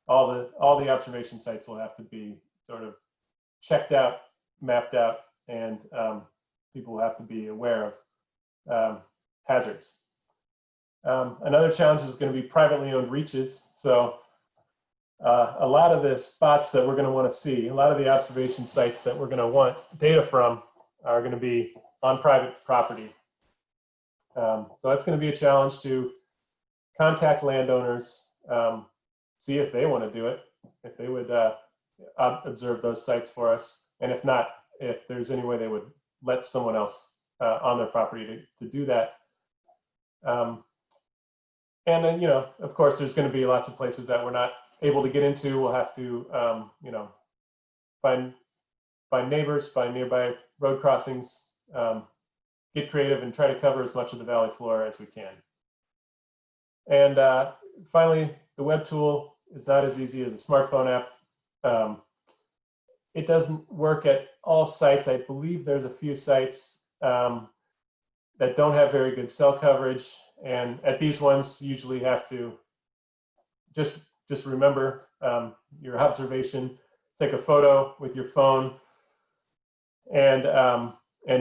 S3: All the observation sites will have to be sort of checked out, mapped out, and people will have to be aware of hazards. Another challenge is going to be privately owned reaches. So a lot of the spots that we're going to want to see, a lot of the observation sites that we're going to want data from are going to be on private property. So that's going to be a challenge to contact landowners, see if they want to do it, if they would observe those sites for us, and if not, if there's any way they would let someone else on their property to do that. And then, you know, of course, there's going to be lots of places that we're not able to get into. We'll have to, you know, find neighbors, find nearby road crossings, get creative, and try to cover as much of the valley floor as we can. And finally, the web tool is not as easy as a smartphone app. It doesn't work at all sites. I believe there's a few sites that don't have very good cell coverage. And at these ones, you usually have to just remember your observation, take a photo with your phone, and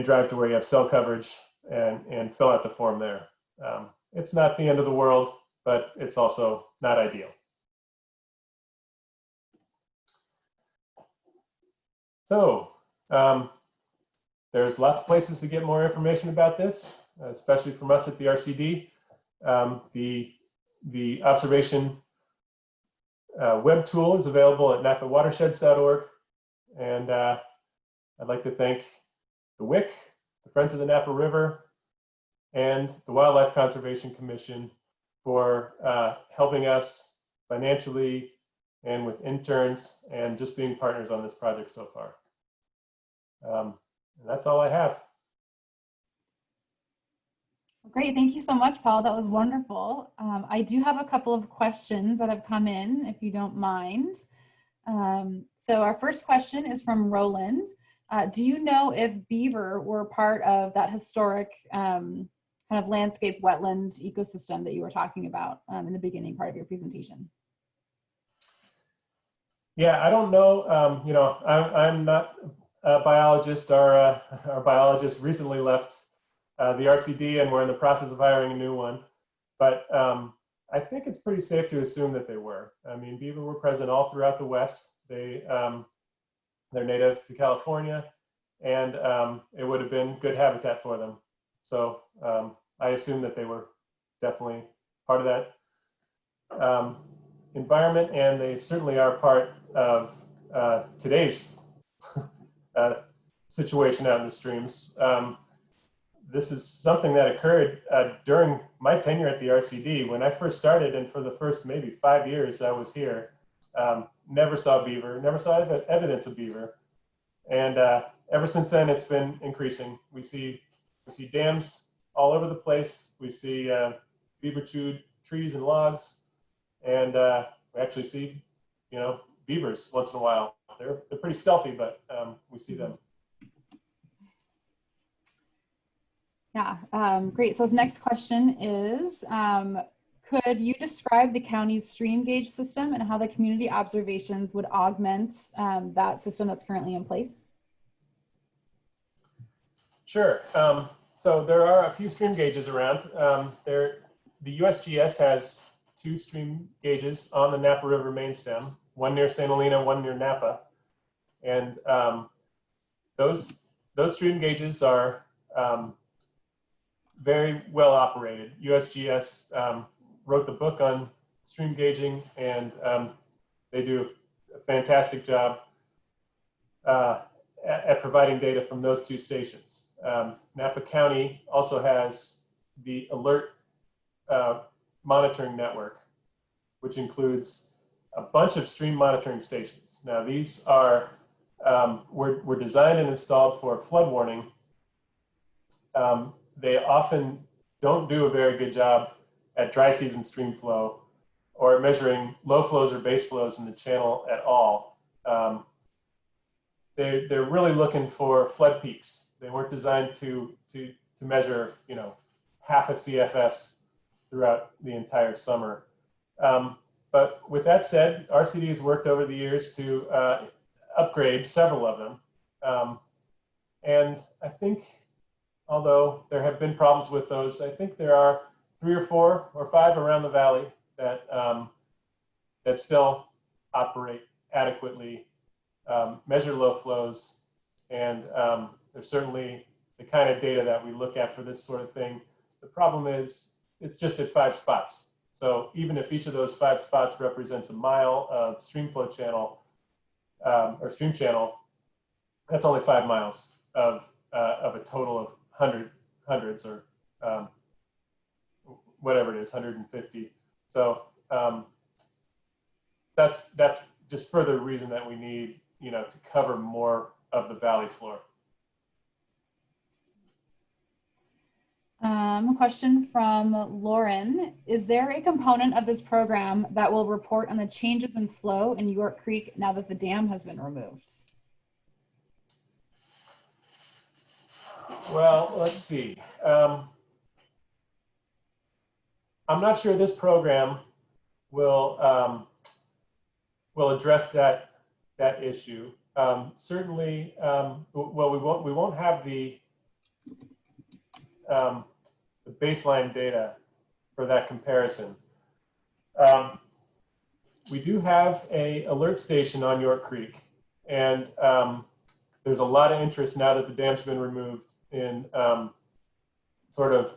S3: drive to where you have cell coverage and fill out the form there. It's not the end of the world, but it's also not ideal. So there's lots of places to get more information about this, especially from us at the RCD. The observation web tool is available at napawatersheds.org. And I'd like to thank the WIC, the Friends of the Napa River, and the Wildlife Conservation Commission for helping us financially and with interns and just being partners on this project so far. And that's all I have.
S2: Great, thank you so much, Paul. That was wonderful. I do have a couple of questions that have come in, if you don't mind. So our first question is from Roland. Do you know if beaver were part of that historic kind of landscape wetland ecosystem that you were talking about in the beginning part of your presentation?
S3: Yeah, I don't know. You know, I'm not a biologist. Our biologist recently left the RCD, and we're in the process of hiring a new one. But I think it's pretty safe to assume that they were. I mean, beaver were present all throughout the West. They're native to California, and it would have been good habitat for them. So I assume that they were definitely part of that environment, and they certainly are part of today's situation out in the streams. This is something that occurred during my tenure at the RCD. When I first started, and for the first maybe 5 years I was here, never saw beaver, never saw evidence of beaver. And ever since then, it's been increasing. We see dams all over the place. We see beaver-chewed trees and logs, and we actually see, you know, beavers once in a while. They're pretty stealthy, but we see them.
S2: Yeah, great. So his next question is, could you describe the county's stream gauge system and how the community observations would augment that system that's currently in place?
S3: Sure. So there are a few stream gauges around. The USGS has 2 stream gauges on the Napa River main stem, one near St. Helena, one near Napa. And those stream gauges are very well operated. USGS wrote the book on stream gauging, and they do a fantastic job at providing data from those 2 stations. Napa County also has the alert monitoring network, which includes a bunch of stream monitoring stations. Now these are, were designed and installed for flood warning. They often don't do a very good job at dry season stream flow or measuring low flows or base flows in the channel at all. They're really looking for flood peaks. They weren't designed to measure, you know, half a CFS throughout the entire summer. But with that said, RCD has worked over the years to upgrade several of them. And I think, although there have been problems with those, I think there are 3 or 4 or 5 around the valley that that still operate adequately, measure low flows, and there's certainly the kind of data that we look at for this sort of thing. The problem is it's just at 5 spots. So even if each of those 5 spots represents a mile of streamflow channel or stream channel, that's only 5 miles of a total of hundreds or whatever it is, 150. So that's just further reason that we need, to cover more of the valley floor.
S2: A question from Lauren. Is there a component of this program that will report on the changes in flow in York Creek now that the dam has been removed?
S3: Well, let's see. I'm not sure this program will address that issue. Certainly, well, we won't have the baseline data for that comparison. We do have an alert station on York Creek, and there's a lot of interest now that the dam's been removed in sort of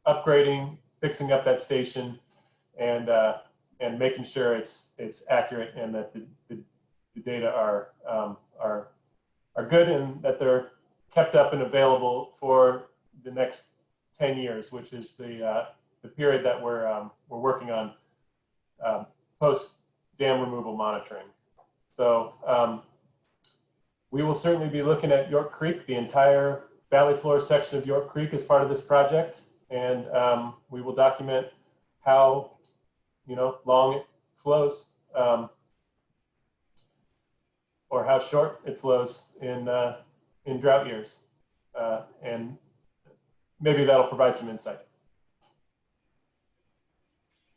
S3: upgrading, fixing up that station, and making sure it's accurate and that the data are good and that they're kept up and available for the next 10 years, which is the period that we're working on post dam removal monitoring. So we will certainly be looking at York Creek, the entire valley floor section of York Creek as part of this project, and we will document how long it flows or how short it flows in drought years, and maybe that'll provide some insight.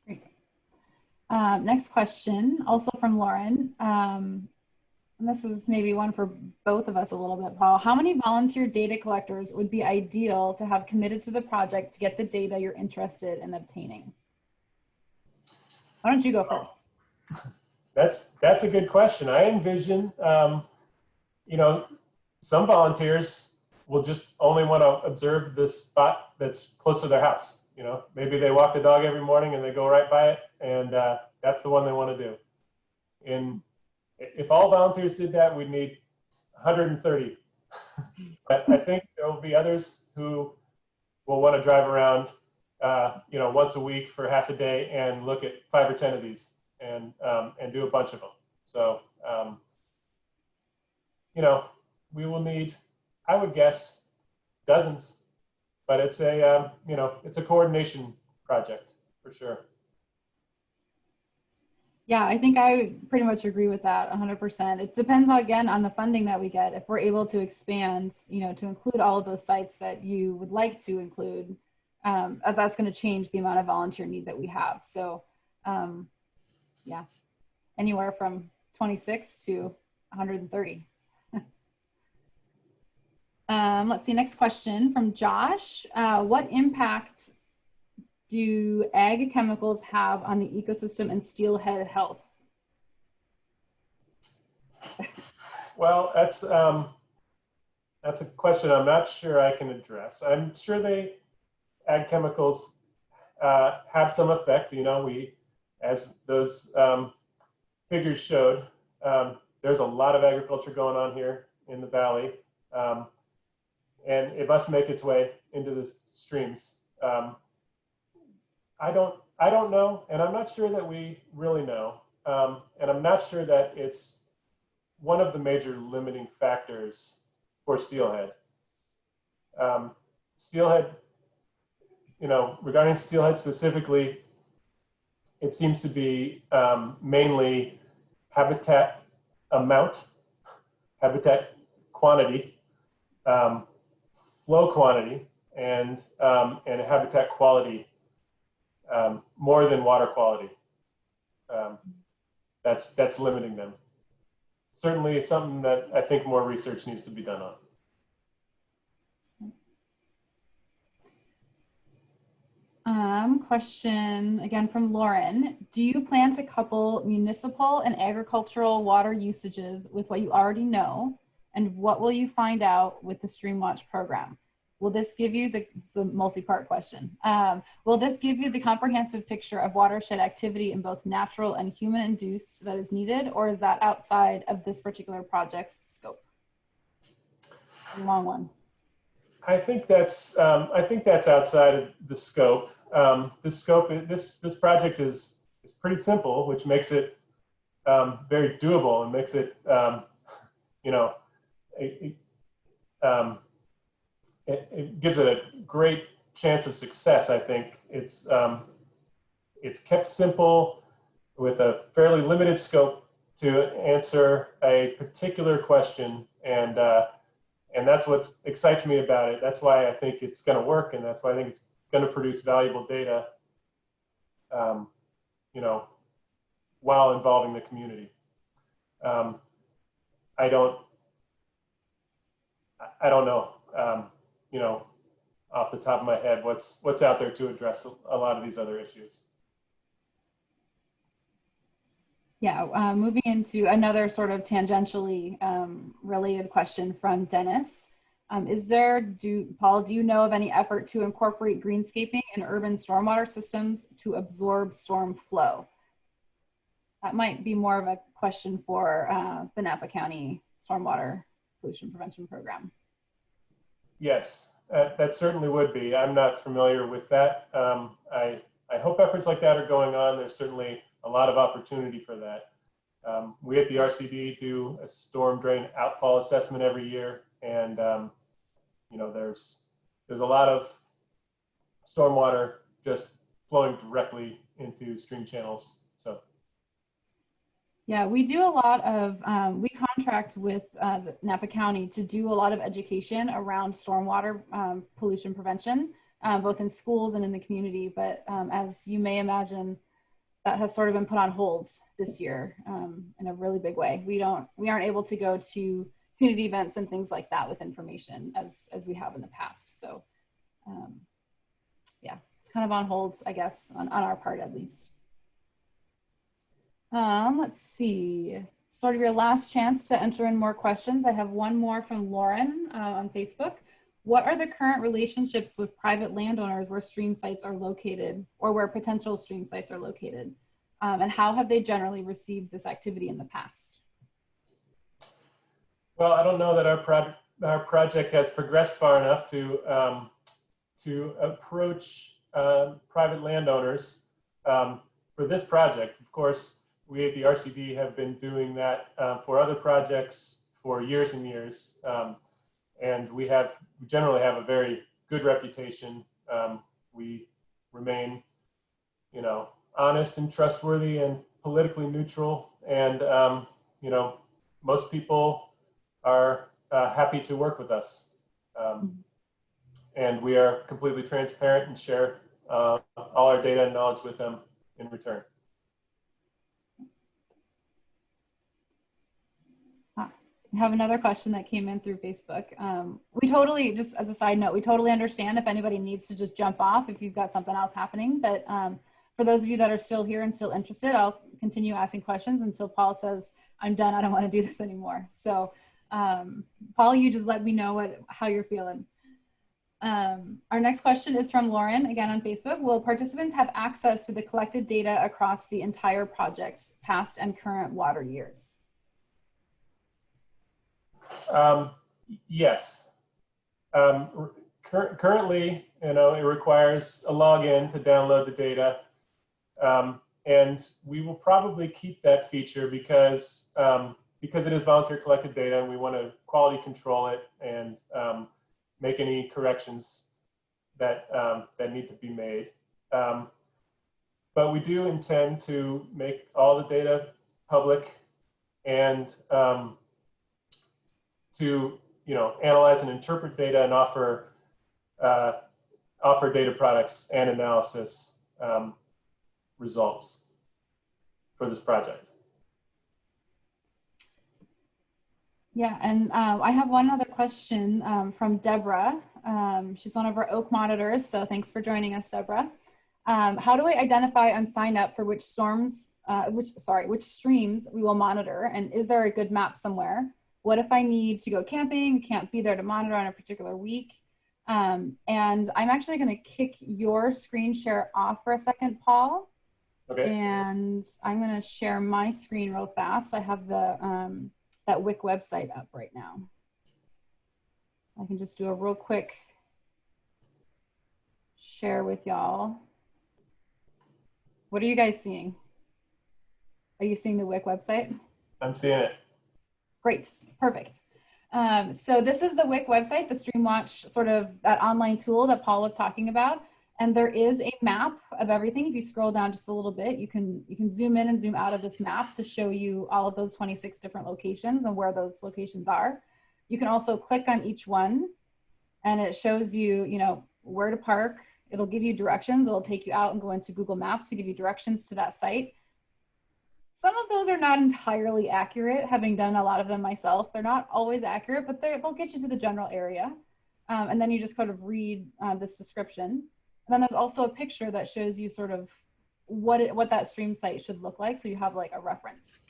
S2: Great. Next question, also from Lauren. And this is maybe one for both of us a little bit, Paul. How many volunteer data collectors would be ideal to have committed to the project to get the data you're interested in obtaining? Why don't you go first?
S3: That's a good question. I envision, some volunteers will just only want to observe this spot that's close to their house. Maybe they walk the dog every morning and they go right by it, and that's the one they want to do. And if all volunteers did that, we'd need 130. But I think there will be others who will want to drive around, once a week for half a day and look at 5 or 10 of these and do a bunch of them. So, we will need, I would guess, dozens, but it's a, it's a coordination project for sure.
S2: Yeah, I think I pretty much agree with that 100%. It depends again on the funding that we get. If we're able to expand, to include all of those sites that you would like to include, that's going to change the amount of volunteer need that we have. So yeah, anywhere from 26 to 130. Let's see, next question from Josh. What impact do ag chemicals have on the ecosystem and steelhead health?
S3: Well, that's a question I'm not sure I can address. I'm sure ag chemicals have some effect. As those figures showed, there's a lot of agriculture going on here in the valley, and it must make its way into the streams. I don't know, and I'm not sure that we really know, and I'm not sure that it's one of the major limiting factors for steelhead. Steelhead, regarding steelhead specifically, it seems to be mainly habitat amount, habitat quantity, flow quantity, and habitat quality, more than water quality. That's limiting them. Certainly it's something that I think more research needs to be done on.
S2: Question again from Lauren. Do you plan to couple municipal and agricultural water usages with what you already know? And what will you find out with the StreamWatch program? Will this give you it's a multi-part question. Will this give you the comprehensive picture of watershed activity in both natural and human-induced that is needed, or is that outside of this particular project's scope? Long one.
S3: I think that's outside of the scope. This project is pretty simple, which makes it very doable and makes it it gives it a great chance of success. I think it's kept simple with a fairly limited scope to answer a particular question, and that's what excites me about it. That's why I think it's going to work, and that's why I think it's going to produce valuable data, while involving the community. I don't know, off the top of my head, what's out there to address a lot of these other issues.
S2: Yeah, moving into another sort of tangentially related question from Dennis. Paul, do you know of any effort to incorporate greenscaping in urban stormwater systems to absorb storm flow? That might be more of a question for the Napa County Stormwater Pollution Prevention Program.
S3: Yes, that certainly would be. I'm not familiar with that. I hope efforts like that are going on. There's certainly a lot of opportunity for that. We at the RCD do a storm drain outfall assessment every year, and there's a lot of stormwater just flowing directly into stream channels. So
S2: yeah, we do a lot of, we contract with Napa County to do a lot of education around stormwater pollution prevention, both in schools and in the community. But as you may imagine, that has sort of been put on hold this year in a really big way. We aren't able to go to community events and things like that with information as we have in the past. So yeah, it's kind of on hold, I guess, on our part at least. Let's see, sort of your last chance to enter in more questions. I have one more from Lauren on Facebook. What are the current relationships with private landowners where stream sites are located, or where potential stream sites are located? And how have they generally received this activity in the past?
S3: Well, I don't know that our project has progressed far enough to approach private landowners for this project. Of course, we at the RCD have been doing that for other projects for years and years, and we generally have a very good reputation. We remain, honest and trustworthy and politically neutral, and most people are happy to work with us, and we are completely transparent and share all our data and knowledge with them in return.
S2: We have another question that came in through Facebook. We totally, just as a side note, we totally understand if anybody needs to just jump off if you've got something else happening. But for those of you that are still here and still interested, I'll continue asking questions until Paul says, I'm done, I don't want to do this anymore. So Paul, you just let me know how you're feeling. Our next question is from Lauren, again on Facebook. Will participants have access to the collected data across the entire project, past and current water years?
S3: Yes. Currently, it requires a login to download the data, and we will probably keep that feature because it is volunteer collected data, and we want to quality control it and make any corrections that need to be made. But we do intend to make all the data public and to analyze and interpret data and offer data products and analysis results for this project.
S2: Yeah, and I have one other question from Deborah. She's one of our Oak monitors, so thanks for joining us, Deborah. How do I identify and sign up for which streams we will monitor? And is there a good map somewhere? What if I need to go camping, can't be there to monitor on a particular week? And I'm actually going to kick your screen share off for a second, Paul.
S3: Okay.
S2: And I'm going to share my screen real fast. I have the that WIC website up right now. I can just do a real quick share with y'all. What are you guys seeing? Are you seeing the WIC website?
S3: I'm seeing it.
S2: Great, perfect. So this is the WIC website, the StreamWatch, sort of that online tool that Paul was talking about. And there is a map of everything. If you scroll down just a little bit, you can zoom in and zoom out of this map to show you all of those 26 different locations and where those locations are. You can also click on each one and it shows you, where to park. It'll give you directions. It'll take you out and go into Google Maps to give you directions to that site. Some of those are not entirely accurate, having done a lot of them myself. They're not always accurate, but they'll get you to the general area. And then you just kind of read this description. And then there's also a picture that shows you sort of what that stream site should look like. So you have like a reference.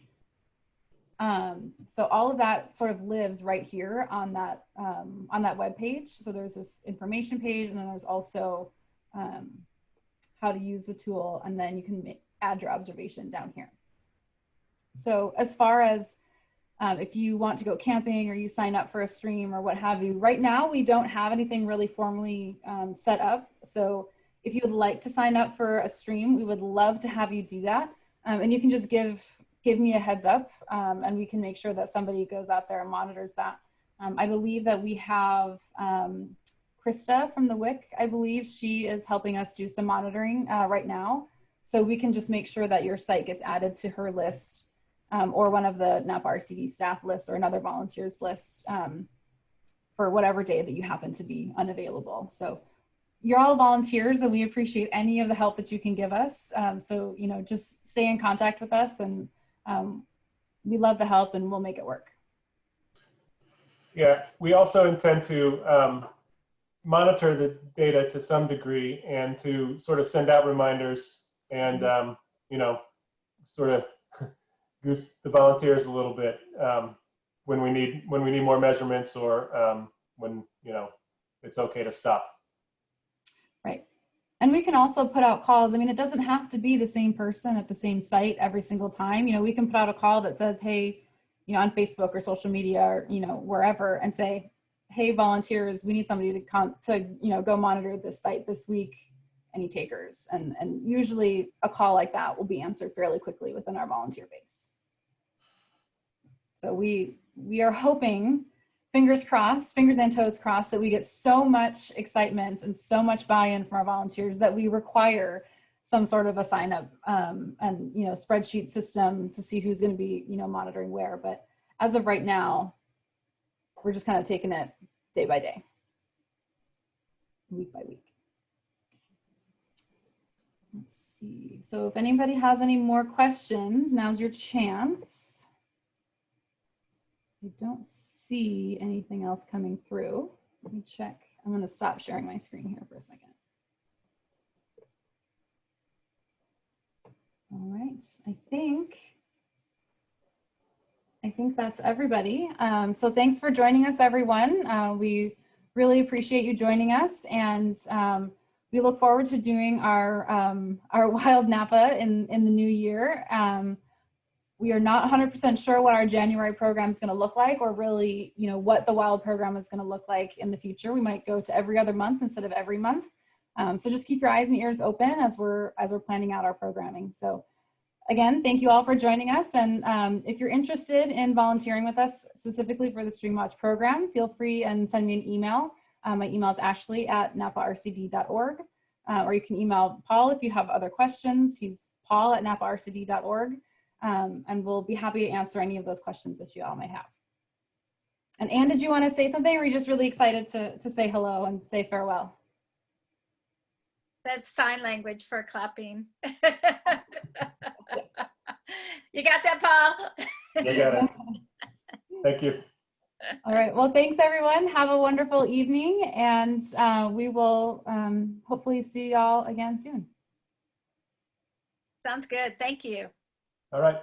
S2: So all of that sort of lives right here on that web page. So there's this information page, and then there's also how to use the tool, and then you can add your observation down here. So as far as if you want to go camping or you sign up for a stream or what have you, right now we don't have anything really formally set up. So if you would like to sign up for a stream, we would love to have you do that. And you can just give me a heads up and we can make sure that somebody goes out there and monitors that. I believe that we have Krista from the WIC, I believe she is helping us do some monitoring right now. So we can just make sure that your site gets added to her list or one of the Napa RCD staff lists or another volunteers list for whatever day that you happen to be unavailable. So you're all volunteers and we appreciate any of the help that you can give us. So, just stay in contact with us and we love the help and we'll make it work.
S3: Yeah, we also intend to monitor the data to some degree and to sort of send out reminders and, sort of goose the volunteers a little bit when we need more measurements or when, it's okay to stop.
S2: Right. And we can also put out calls. I mean, it doesn't have to be the same person at the same site every single time. We can put out a call that says, hey, on Facebook or social media or, wherever, and say, hey, volunteers, we need somebody to go monitor this site this week. Any takers? And usually a call like that will be answered fairly quickly within our volunteer base. So we are hoping, fingers crossed, fingers and toes crossed, that we get so much excitement and so much buy-in from our volunteers that we require some sort of a sign up and spreadsheet system to see who's going to be monitoring where. But as of right now, we're just kind of taking it day by day, week by week. Let's see. So if anybody has any more questions, now's your chance. I don't see anything else coming through. Let me check. I'm going to stop sharing my screen here for a second. All right. I think that's everybody. So thanks for joining us, everyone. We really appreciate you joining us, and we look forward to doing our Wild Napa in the new year. We are not 100% sure what our January program is going to look like, or really, what the Wild program is going to look like in the future. We might go to every other month instead of every month. So just keep your eyes and ears open as we're planning out our programming. So again, thank you all for joining us. And if you're interested in volunteering with us specifically for the StreamWatch program, feel free and send me an email. My email is ashley@naparcd.org, or you can email Paul if you have other questions. He's paul@naparcd.org. And we'll be happy to answer any of those questions that you all may have. And Anne, did you want to say something, or are you just really excited to say hello and say farewell?
S1: That's sign language for clapping. You got that, Paul?
S3: I got it. Thank you.
S2: All right. Well, thanks, everyone. Have a wonderful evening, and we will hopefully see y'all again soon.
S1: Sounds good. Thank you.
S3: All right.